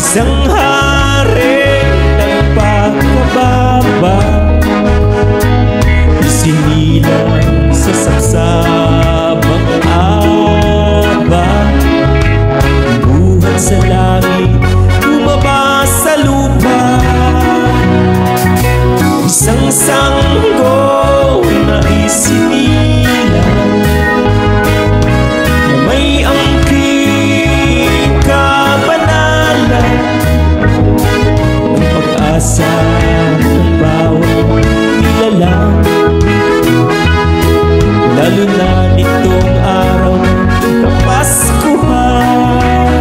Isang hari ng pagkababa, isinilang sa sapsabang aba. Buhat sa langit, bumaba sa lupa. Isang sanggol na isinilang, na may angking kabanalan, ang pag-asa ng bawat nilalang. Lalo na nitong araw ng Kapaskuhan,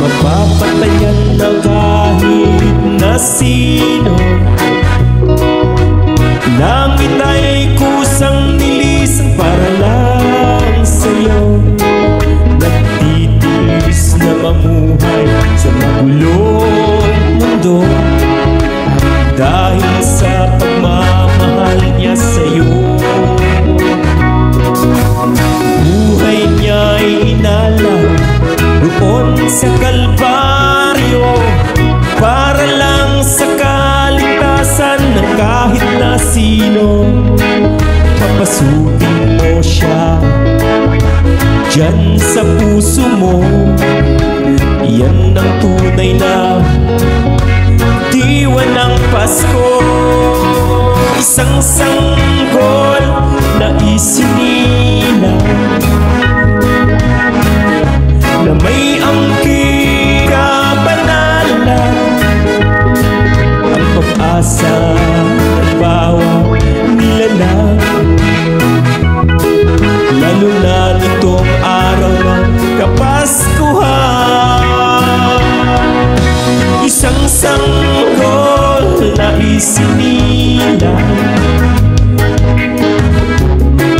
mapapatayan na kahit na sino. Langit ay kusang nilisang para lang sa'yo. Nagtitiis na mamuhay sa magulong mundo, dahil sa pagmamahal niya sa'yo. Buhay niya'y inalay doon sa Kalbaryo, para lang sa kaligtasan ng kahit na sino. Papasukin mo siya dyan sa puso mo, yan ang tunay na diwan ng Pasko. Isang sanggol na isinilang, na may angking kabanalan, ang pag-asa ng bawat nilalang. Lalo na nitong araw ng Kapaskuhan, isang sanggol na isinilang,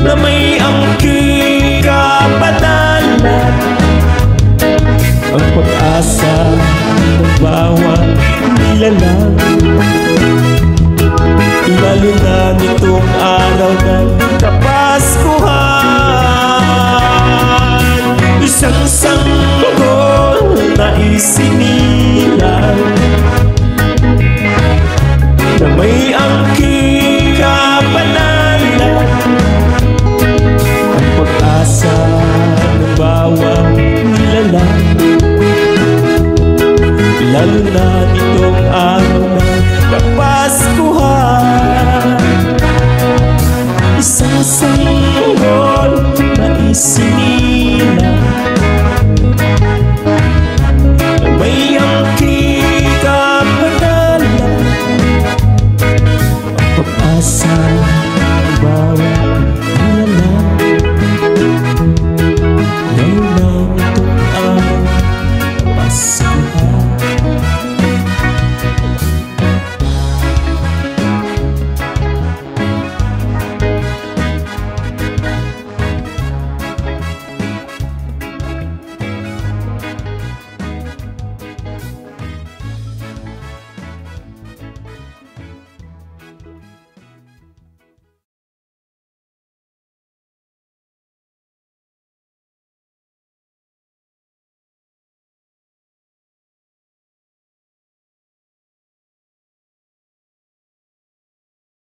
na may angking kabanalan, ang pag-asa ng bawat nilalang. Lalo na nitong araw ng Kapaskuhan, isang sanggol na isinilang, na may angking kabanalan, ang pag-asa ng bawat nilalang. Lalo na nitong araw ng Kapaskuhan, isang sanggol na isinilang,